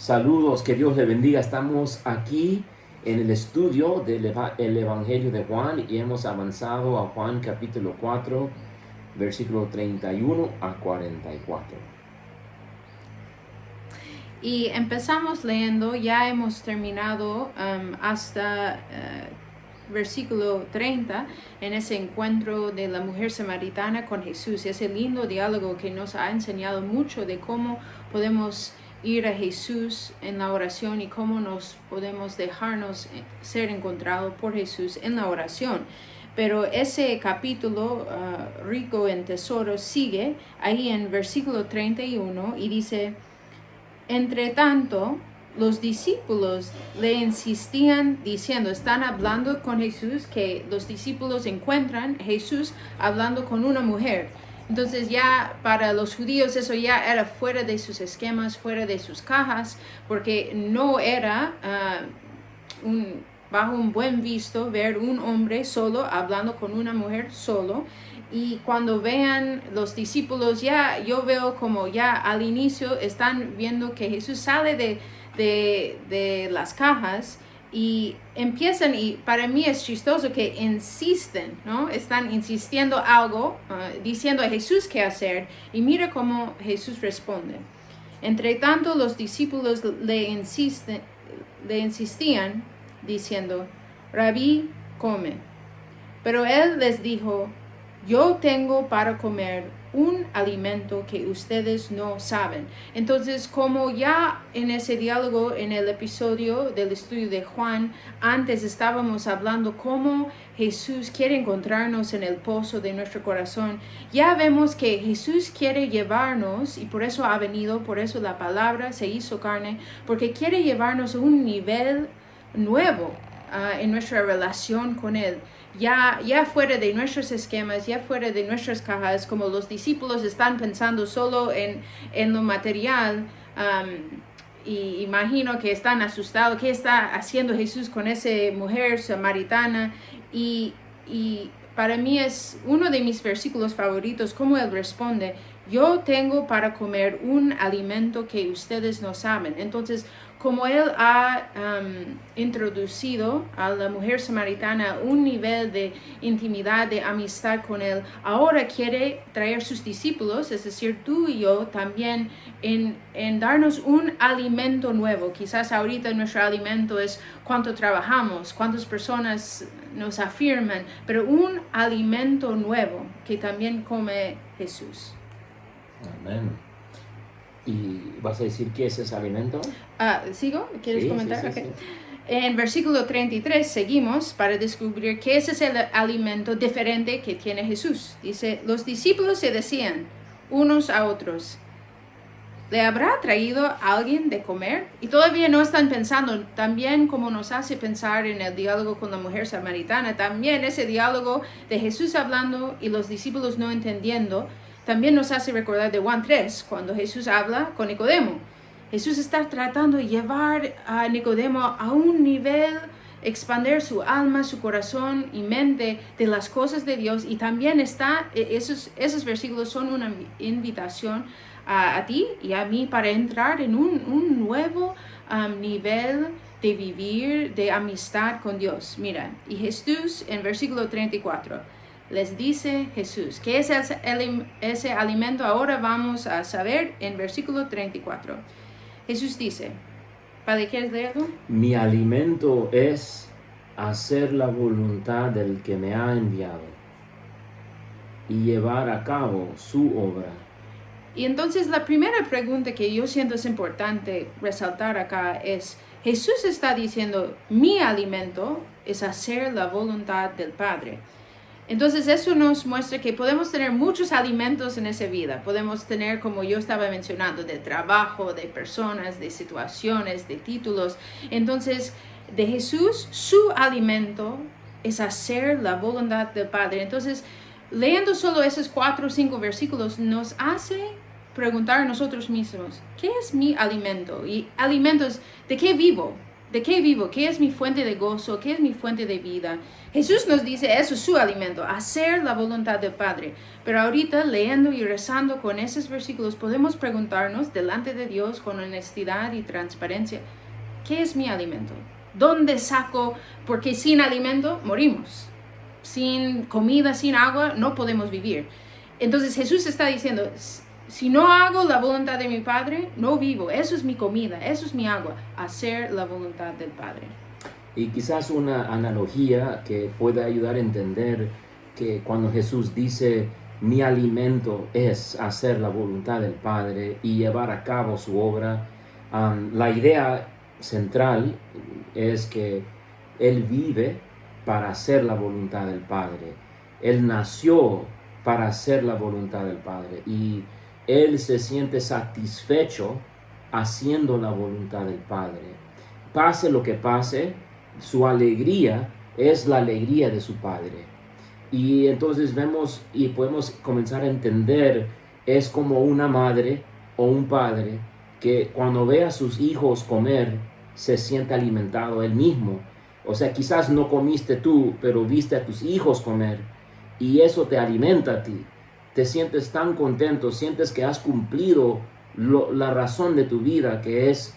Saludos, que Dios le bendiga. Estamos aquí en el estudio del Evangelio de Juan y hemos avanzado a Juan capítulo 4, versículo 31 a 44. Y empezamos leyendo, ya hemos terminado hasta versículo 30, en ese encuentro de la mujer samaritana con Jesús, ese lindo diálogo que nos ha enseñado mucho de cómo podemos ir a Jesús en la oración y cómo nos podemos dejarnos ser encontrados por Jesús en la oración. Pero ese capítulo rico en tesoros sigue ahí en versículo 31 y dice: entre tanto, los discípulos le insistían diciendo, están hablando con Jesús, que los discípulos encuentran a Jesús hablando con una mujer. Entonces ya para los judíos eso ya era fuera de sus esquemas, fuera de sus cajas, porque no era bajo un buen visto ver un hombre solo hablando con una mujer solo. Y cuando vean los discípulos, ya yo veo como ya al inicio están viendo que Jesús sale de las cajas y empiezan, y para mí es chistoso que insisten, ¿no? Están insistiendo algo, diciendo a Jesús qué hacer, y mira cómo Jesús responde. Entre tanto, los discípulos le insistían diciendo, Rabí, come. Pero él les dijo, yo tengo para comer un alimento que ustedes no saben. Entonces, como ya en ese diálogo, en el episodio del estudio de Juan, antes estábamos hablando cómo Jesús quiere encontrarnos en el pozo de nuestro corazón, ya vemos que Jesús quiere llevarnos, y por eso ha venido, por eso la palabra se hizo carne, porque quiere llevarnos a un nivel nuevo en nuestra relación con Él. Ya fuera de nuestros esquemas, ya fuera de nuestras cajas, como los discípulos están pensando solo en lo material, y imagino que están asustados. ¿Qué está haciendo Jesús con esa mujer samaritana? Y para mí es uno de mis versículos favoritos, como Él responde, yo tengo para comer un alimento que ustedes no saben. Entonces, como Él ha introducido a la mujer samaritana un nivel de intimidad, de amistad con Él, ahora quiere traer sus discípulos, es decir, tú y yo también, en darnos un alimento nuevo. Quizás ahorita nuestro alimento es cuánto trabajamos, cuántas personas nos afirman, pero un alimento nuevo que también come Jesús. Amén. ¿Y vas a decir qué es ese alimento? ¿Sigo? ¿Quieres comentar? Sí, Okay. Sí. En versículo 33 seguimos para descubrir qué es el alimento diferente que tiene Jesús. Dice, los discípulos se decían unos a otros, ¿le habrá traído alguien de comer? Y todavía no están pensando, también como nos hace pensar en el diálogo con la mujer samaritana, también ese diálogo de Jesús hablando y los discípulos no entendiendo, también nos hace recordar de Juan 3, cuando Jesús habla con Nicodemo. Jesús está tratando de llevar a Nicodemo a un nivel, expandir su alma, su corazón y mente de las cosas de Dios. Y también esos versículos son una invitación a ti y a mí para entrar en un nuevo nivel de vivir, de amistad con Dios. Mira, y Jesús en versículo 34 les dice Jesús, ¿qué es ese alimento? Ahora vamos a saber en versículo 34. Jesús dice, ¿para quieres leerlo? Mi alimento es hacer la voluntad del que me ha enviado y llevar a cabo su obra. Y entonces la primera pregunta que yo siento es importante resaltar acá es, Jesús está diciendo, mi alimento es hacer la voluntad del Padre. Entonces eso nos muestra que podemos tener muchos alimentos en esa vida. Podemos tener, como yo estaba mencionando, de trabajo, de personas, de situaciones, de títulos. Entonces, de Jesús, su alimento es hacer la voluntad del Padre. Entonces, leyendo solo esos 4 o 5 versículos nos hace preguntar a nosotros mismos, ¿qué es mi alimento? Y alimentos, ¿de qué vivo? ¿De qué vivo? ¿Qué es mi fuente de gozo? ¿Qué es mi fuente de vida? Jesús nos dice, eso es su alimento, hacer la voluntad del Padre. Pero ahorita, leyendo y rezando con esos versículos, podemos preguntarnos delante de Dios con honestidad y transparencia, ¿qué es mi alimento? ¿Dónde saco? Porque sin alimento morimos. Sin comida, sin agua, no podemos vivir. Entonces Jesús está diciendo, si no hago la voluntad de mi Padre, no vivo. Eso es mi comida, eso es mi agua, hacer la voluntad del Padre. Y quizás una analogía que pueda ayudar a entender que cuando Jesús dice, mi alimento es hacer la voluntad del Padre y llevar a cabo su obra, la idea central es que Él vive para hacer la voluntad del Padre. Él nació para hacer la voluntad del Padre y Él se siente satisfecho haciendo la voluntad del Padre. Pase lo que pase, su alegría es la alegría de su Padre. Y entonces vemos y podemos comenzar a entender, es como una madre o un padre que cuando ve a sus hijos comer, se siente alimentado él mismo. O sea, quizás no comiste tú, pero viste a tus hijos comer y eso te alimenta a ti. Te sientes tan contento, sientes que has cumplido la razón de tu vida, que es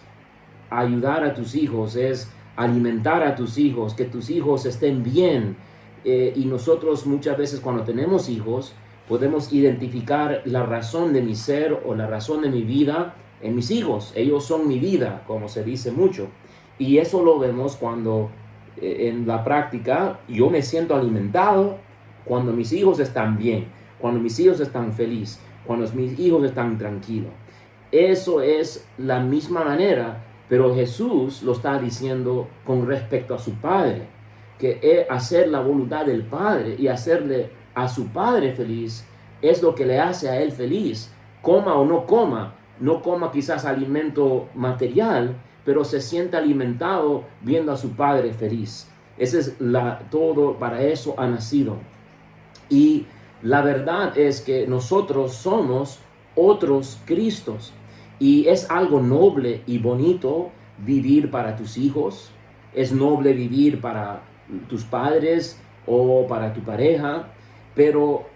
ayudar a tus hijos, es alimentar a tus hijos, que tus hijos estén bien. Y nosotros muchas veces cuando tenemos hijos, podemos identificar la razón de mi ser o la razón de mi vida en mis hijos. Ellos son mi vida, como se dice mucho. Y eso lo vemos cuando en la práctica yo me siento alimentado cuando mis hijos están bien, cuando mis hijos están felices, cuando mis hijos están tranquilos. Eso es la misma manera, pero Jesús lo está diciendo con respecto a su Padre, que hacer la voluntad del Padre y hacerle a su Padre feliz es lo que le hace a él feliz. Coma o no coma quizás alimento material, pero se siente alimentado viendo a su Padre feliz. Ese es todo, para eso ha nacido. Y la verdad es que nosotros somos otros Cristos. Y es algo noble y bonito vivir para tus hijos. Es noble vivir para tus padres o para tu pareja. Pero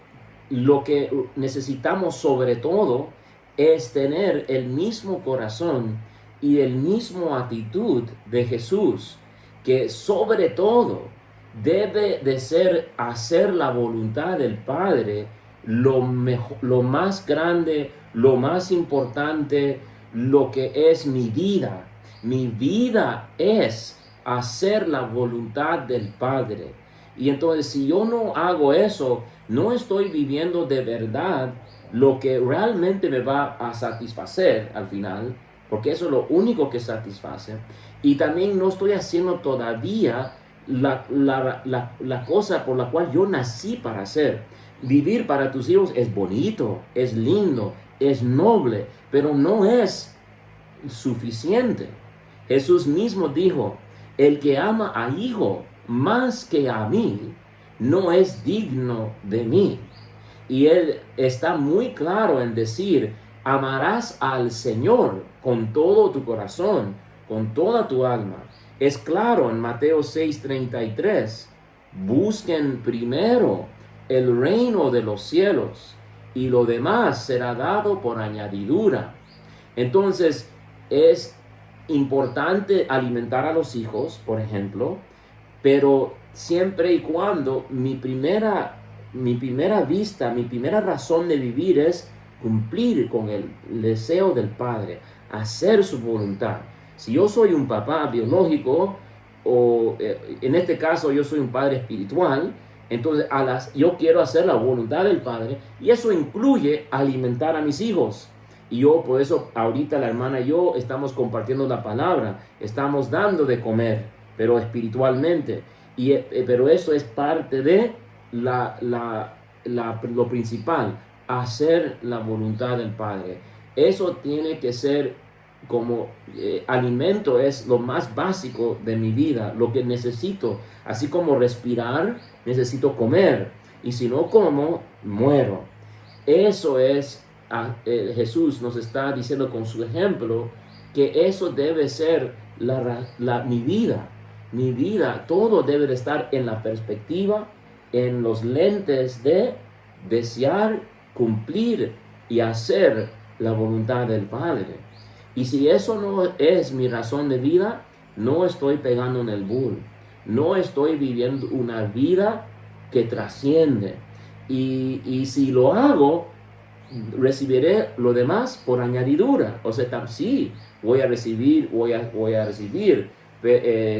lo que necesitamos sobre todo es tener el mismo corazón y el mismo actitud de Jesús, que sobre todo debe de ser hacer la voluntad del Padre lo más grande, lo más importante, lo que es mi vida. Mi vida es hacer la voluntad del Padre. Y entonces si yo no hago eso, no estoy viviendo de verdad lo que realmente me va a satisfacer al final, porque eso es lo único que satisface. Y también no estoy haciendo todavía la cosa por la cual yo nací para hacer. Vivir para tus hijos es bonito, es lindo, es noble, pero no es suficiente. Jesús mismo dijo, el que ama a hijo más que a mí, no es digno de mí. Y él está muy claro en decir, amarás al Señor con todo tu corazón, con toda tu alma. Es claro en Mateo 6:33, busquen primero el reino de los cielos y lo demás será dado por añadidura. Entonces es importante alimentar a los hijos, por ejemplo, pero siempre y cuando mi primera vista, mi primera razón de vivir es cumplir con el deseo del Padre, hacer su voluntad. Si yo soy un papá biológico, o en este caso yo soy un padre espiritual, entonces yo quiero hacer la voluntad del Padre, y eso incluye alimentar a mis hijos. Y yo, por eso, ahorita la hermana y yo estamos compartiendo la palabra, estamos dando de comer, pero espiritualmente. Pero eso es parte de lo principal, hacer la voluntad del Padre. Eso tiene que ser como alimento, es lo más básico de mi vida, lo que necesito. Así como respirar, necesito comer. Y si no como, muero. Eso es, Jesús nos está diciendo con su ejemplo, que eso debe ser mi vida, todo debe de estar en la perspectiva, en los lentes de desear, cumplir y hacer la voluntad del Padre. Y si eso no es mi razón de vida, no estoy pegando en el bull. No estoy viviendo una vida que trasciende. Y si lo hago, recibiré lo demás por añadidura. O sea, sí, voy a recibir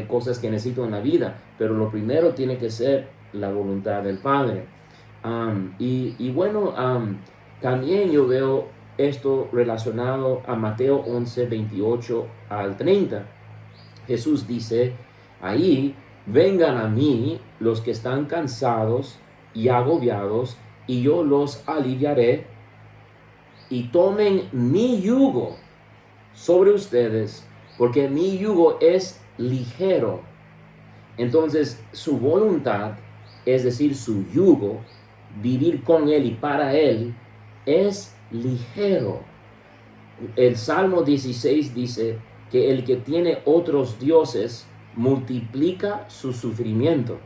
cosas que necesito en la vida, pero lo primero tiene que ser la voluntad del Padre. También yo veo esto relacionado a Mateo 11, 28 al 30. Jesús dice ahí: vengan a mí los que están cansados y agobiados, y yo los aliviaré, y tomen mi yugo sobre ustedes, porque mi yugo es ligero. Entonces, su voluntad, es decir, su yugo, vivir con él y para él, es ligero. El Salmo 16 dice que el que tiene otros dioses multiplica su sufrimiento.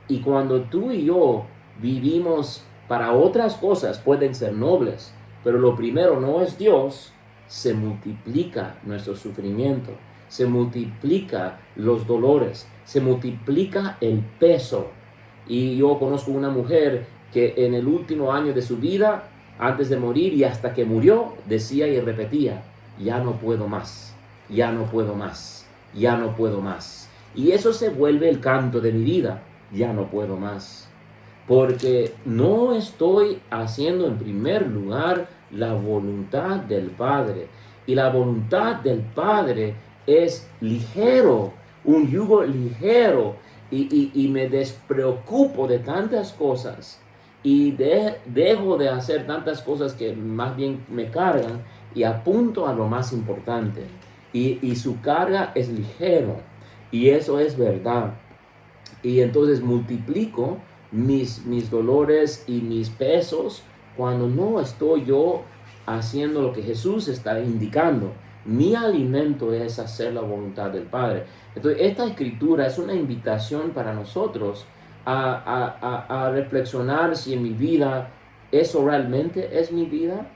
Y cuando tú y yo vivimos para otras cosas, pueden ser nobles, pero lo primero no es Dios, se multiplica nuestro sufrimiento, se multiplica los dolores, se multiplica el peso. Y yo conozco una mujer que en el último año de su vida, antes de morir y hasta que murió, decía y repetía: ya no puedo más, ya no puedo más, ya no puedo más. Y eso se vuelve el canto de mi vida: ya no puedo más. Porque no estoy haciendo en primer lugar la voluntad del Padre. Y la voluntad del Padre es ligero, un yugo ligero. Y me despreocupo de tantas cosas. Y dejo de hacer tantas cosas que más bien me cargan. Y apunto a lo más importante. Y su carga es ligero. Y eso es verdad. Y entonces multiplico mis dolores y mis pesos cuando no estoy yo haciendo lo que Jesús está indicando. Mi alimento es hacer la voluntad del Padre. Entonces, esta escritura es una invitación para nosotros a reflexionar si en mi vida eso realmente es mi vida,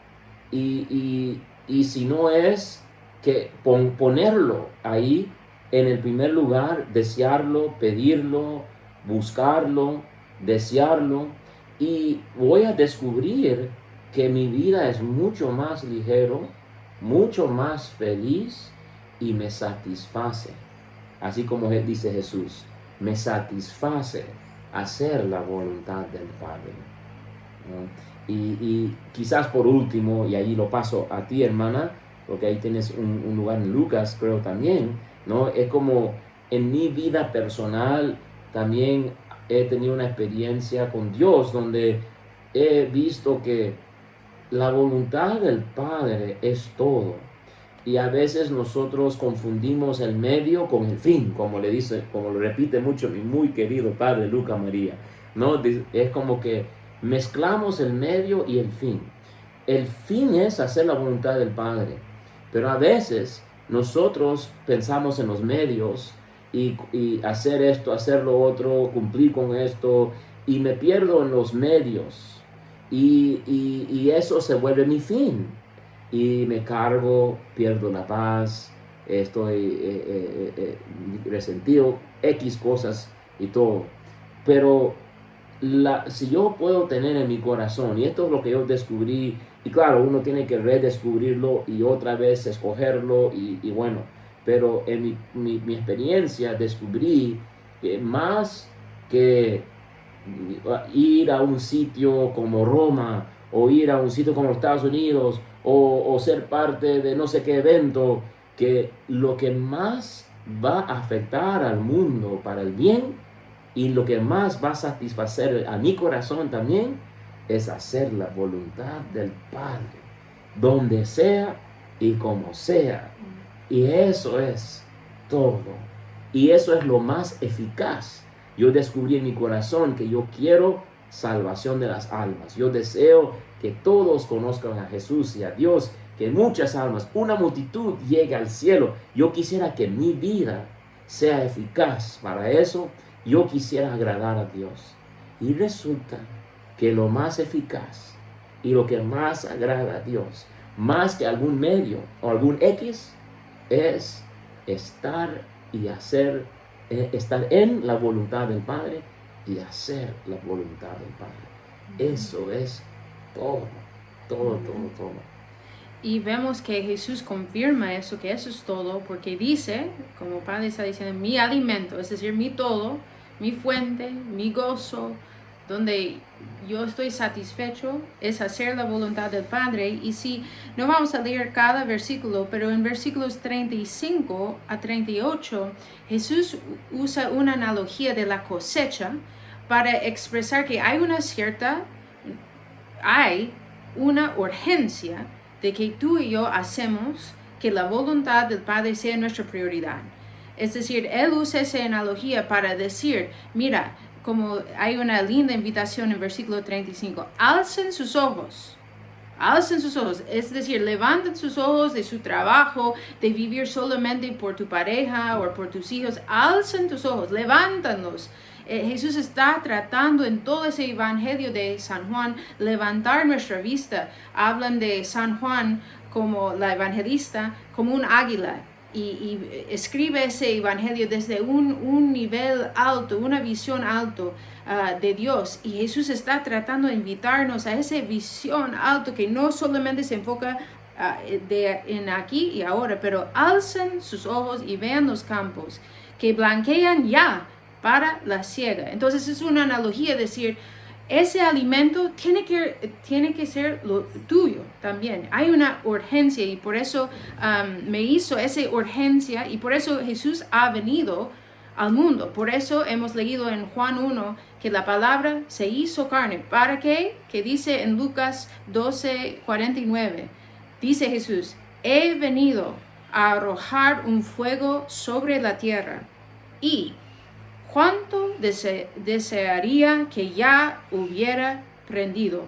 y si no es, que ponerlo ahí en el primer lugar, desearlo, pedirlo, buscarlo, desearlo, y voy a descubrir que mi vida es mucho más ligero, mucho más feliz y me satisface. Así como dice Jesús, me satisface hacer la voluntad del Padre, ¿no? Y quizás por último, y ahí lo paso a ti, hermana, porque ahí tienes un lugar en Lucas, creo también, ¿no? Es como en mi vida personal también he tenido una experiencia con Dios donde he visto que la voluntad del Padre es todo. Y a veces nosotros confundimos el medio con el fin, como lo repite mucho mi muy querido padre Luca María, ¿no? Es como que mezclamos el medio y el fin. El fin es hacer la voluntad del Padre, pero a veces nosotros pensamos en los medios y hacer esto, hacer lo otro, cumplir con esto, y me pierdo en los medios, y eso se vuelve mi fin, y me cargo, pierdo la paz, estoy resentido, X cosas y todo. Pero si yo puedo tener en mi corazón, y esto es lo que yo descubrí, y claro, uno tiene que redescubrirlo y otra vez escogerlo, y bueno, pero en mi experiencia descubrí que más que ir a un sitio como Roma, o ir a un sitio como los Estados Unidos, o ser parte de no sé qué evento, que lo que más va a afectar al mundo para el bien, y lo que más va a satisfacer a mi corazón también, es hacer la voluntad del Padre, donde sea y como sea. Y eso es todo. Y eso es lo más eficaz. Yo descubrí en mi corazón que yo quiero salvación de las almas. Yo deseo que todos conozcan a Jesús y a Dios, que muchas almas, una multitud llegue al cielo. Yo quisiera que mi vida sea eficaz. Para eso, yo quisiera agradar a Dios. Y resulta que lo más eficaz y lo que más agrada a Dios, más que algún medio o algún X, es estar y hacer, estar en la voluntad del Padre y hacer la voluntad del Padre. Eso es todo, todo. Y vemos que Jesús confirma eso, que eso es todo, porque dice, como el Padre está diciendo, mi alimento, es decir, mi todo, mi fuente, mi gozo, donde yo estoy satisfecho, es hacer la voluntad del Padre. Y si no vamos a leer cada versículo, pero en versículos 35 a 38, Jesús usa una analogía de la cosecha para expresar que hay una urgencia de que tú y yo hacemos que la voluntad del Padre sea nuestra prioridad. Es decir, Él usa esa analogía para decir, mira, como hay una linda invitación en versículo 35, alcen sus ojos, es decir, levanten sus ojos de su trabajo, de vivir solamente por tu pareja o por tus hijos, alcen tus ojos, levántalos. Jesús está tratando en todo ese evangelio de San Juan, levantar nuestra vista. Hablan de San Juan como la evangelista, como un águila. Y escribe ese evangelio desde un nivel alto, una visión alto de Dios. Y Jesús está tratando de invitarnos a esa visión alto que no solamente se enfoca en aquí y ahora, pero alcen sus ojos y vean los campos que blanquean ya para la siega. Entonces es una analogía decir, ese alimento tiene que ser lo tuyo también. Hay una urgencia y por eso me hizo esa urgencia y por eso Jesús ha venido al mundo. Por eso hemos leído en Juan 1 que la palabra se hizo carne. ¿Para qué? Que dice en Lucas 12:49. Dice Jesús, he venido a arrojar un fuego sobre la tierra y ¿cuánto desearía que ya hubiera prendido?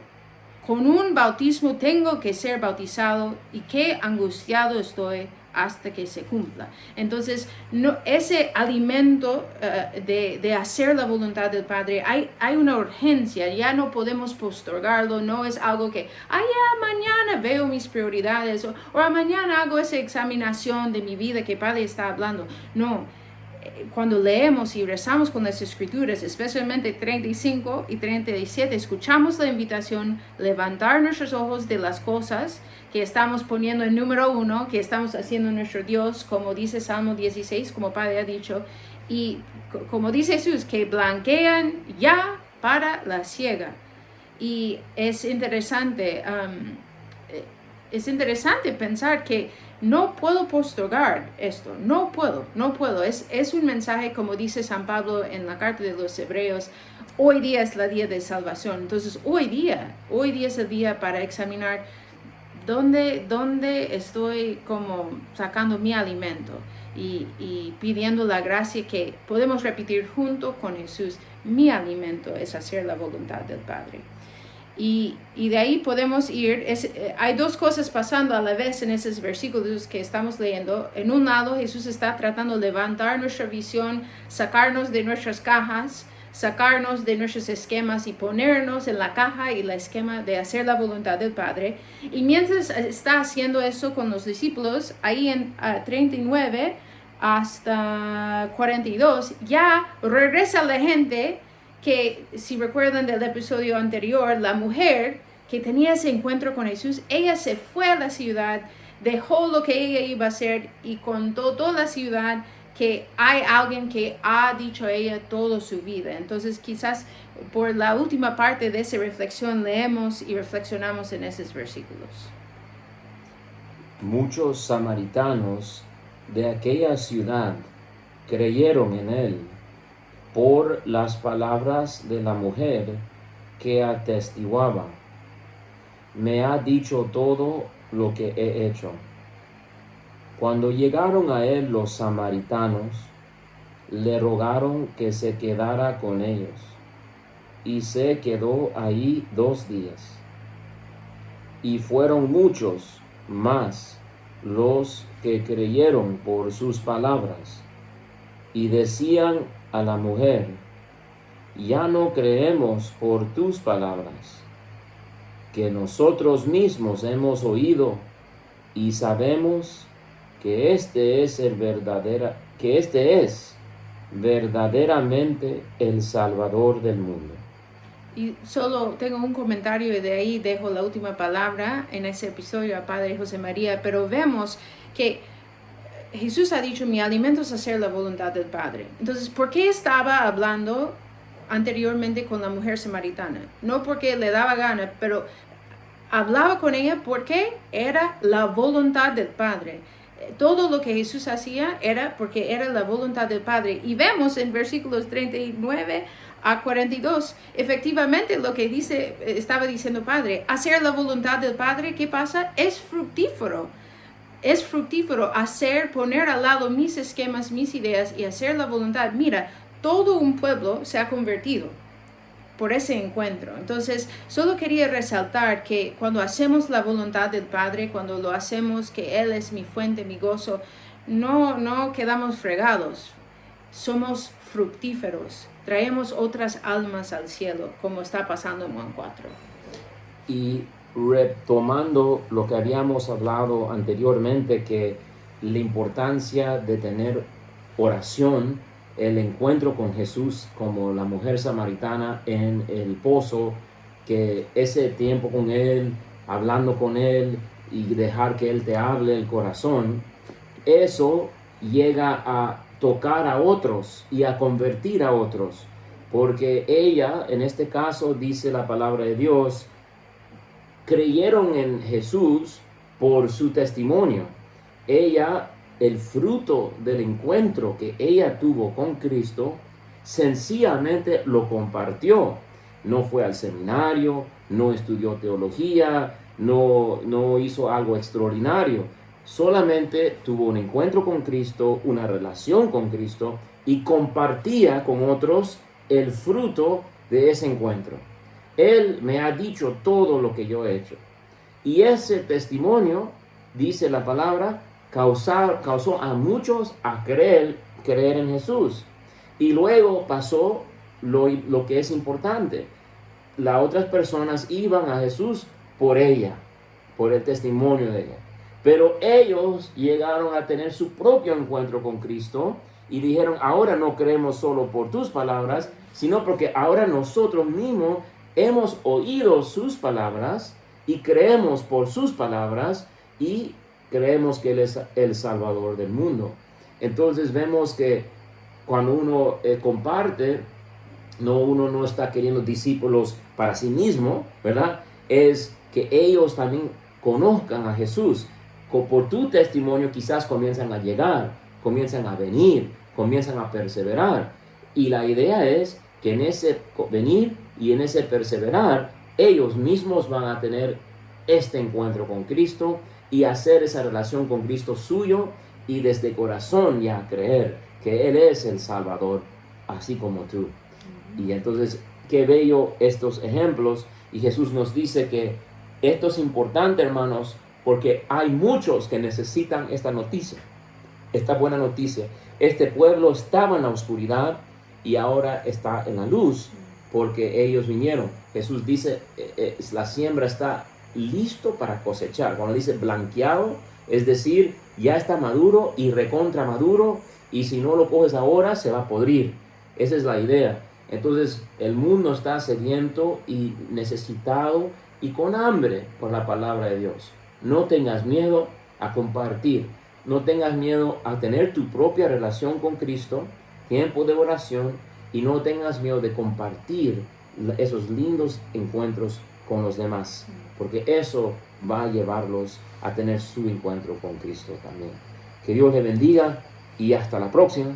Con un bautismo tengo que ser bautizado y qué angustiado estoy hasta que se cumpla. Entonces, ese alimento de hacer la voluntad del Padre, hay una urgencia, ya no podemos postergarlo, no es algo que, ya mañana veo mis prioridades o mañana hago esa examinación de mi vida que el Padre está hablando. No. Cuando leemos y rezamos con las escrituras, especialmente 35 y 37, escuchamos la invitación, levantar nuestros ojos de las cosas que estamos poniendo en número 1, que estamos haciendo nuestro Dios, como dice Salmo 16, como Padre ha dicho, y como dice Jesús, que blanquean ya para la siega. Y es interesante pensar que no puedo postergar esto, no puedo. Es un mensaje, como dice San Pablo en la carta de los Hebreos, hoy día es el día de salvación. Entonces, hoy día es el día para examinar dónde estoy como sacando mi alimento y pidiendo la gracia que podemos repetir junto con Jesús. Mi alimento es hacer la voluntad del Padre. Y de ahí podemos ir, hay dos cosas pasando a la vez en esos versículos que estamos leyendo. En un lado, Jesús está tratando de levantar nuestra visión, sacarnos de nuestras cajas, sacarnos de nuestros esquemas y ponernos en la caja y el esquema de hacer la voluntad del Padre. Y mientras está haciendo eso con los discípulos, ahí en 39 hasta 42, ya regresa la gente que, si recuerdan del episodio anterior, la mujer que tenía ese encuentro con Jesús, ella se fue a la ciudad, dejó lo que ella iba a hacer y contó toda la ciudad que hay alguien que ha dicho a ella toda su vida. Entonces quizás por la última parte de esa reflexión leemos y reflexionamos en esos versículos. Muchos samaritanos de aquella ciudad creyeron en él por las palabras de la mujer que atestiguaba, me ha dicho todo lo que he hecho. Cuando llegaron a él los samaritanos, le rogaron que se quedara con ellos, y se quedó ahí 2 días. Y fueron muchos Mas los que creyeron por sus palabras y decían a la mujer: ya no creemos por tus palabras, que nosotros mismos hemos oído y sabemos que este es verdaderamente el Salvador del mundo. Y solo tengo un comentario y de ahí dejo la última palabra en ese episodio a Padre José María, pero vemos que Jesús ha dicho: mi alimento es hacer la voluntad del Padre. Entonces, ¿por qué estaba hablando anteriormente con la mujer samaritana? No porque le daba gana, pero hablaba con ella porque era la voluntad del Padre. Todo lo que Jesús hacía era porque era la voluntad del Padre. Y vemos en versículos 39 a 42, efectivamente lo que estaba diciendo Padre, hacer la voluntad del Padre, ¿qué pasa? Es fructífero. Es fructífero poner al lado mis esquemas, mis ideas y hacer la voluntad. Mira, todo un pueblo se ha convertido por ese encuentro. Entonces, solo quería resaltar que cuando hacemos la voluntad del Padre, cuando lo hacemos, que Él es mi fuente, mi gozo, no quedamos fregados. Somos fructíferos. Traemos otras almas al cielo, como está pasando en Juan 4. Y retomando lo que habíamos hablado anteriormente, que la importancia de tener oración, el encuentro con Jesús, como la mujer samaritana en el pozo, que ese tiempo con Él, hablando con Él y dejar que Él te hable el corazón, eso llega a tocar a otros y a convertir a otros, porque ella, en este caso, dice la palabra de Dios, creyeron en Jesús por su testimonio. Ella, el fruto del encuentro que ella tuvo con Cristo, sencillamente lo compartió. No fue al seminario, no estudió teología, no hizo algo extraordinario. Solamente tuvo un encuentro con Cristo, una relación con Cristo, y compartía con otros el fruto de ese encuentro. Él me ha dicho todo lo que yo he hecho. Y ese testimonio, dice la palabra, causó a muchos a creer en Jesús. Y luego pasó lo que es importante. Las otras personas iban a Jesús por ella, por el testimonio de ella. Pero ellos llegaron a tener su propio encuentro con Cristo y dijeron: ahora no creemos solo por tus palabras, sino porque ahora nosotros mismos hemos oído sus palabras y creemos por sus palabras y creemos que Él es el Salvador del mundo. Entonces vemos que cuando uno comparte, uno no está queriendo discípulos para sí mismo, ¿verdad? Es que ellos también conozcan a Jesús. Por tu testimonio quizás comienzan a llegar, comienzan a venir, comienzan a perseverar. Y la idea es que en ese venir y en ese perseverar, ellos mismos van a tener este encuentro con Cristo y hacer esa relación con Cristo suyo y desde corazón ya creer que Él es el Salvador, así como tú. Y entonces, qué bello estos ejemplos. Y Jesús nos dice que esto es importante, hermanos, porque hay muchos que necesitan esta noticia, esta buena noticia. Este pueblo estaba en la oscuridad y ahora está en la luz porque ellos vinieron. Jesús dice, la siembra está listo para cosechar. Cuando dice blanqueado, es decir, ya está maduro y recontra maduro, y si no lo coges ahora se va a podrir. Esa es la idea. Entonces el mundo está sediento y necesitado y con hambre por la palabra de Dios. No tengas miedo a compartir, no tengas miedo a tener tu propia relación con Cristo, tiempo de oración, y no tengas miedo de compartir esos lindos encuentros con los demás, porque eso va a llevarlos a tener su encuentro con Cristo también. Que Dios le bendiga y hasta la próxima.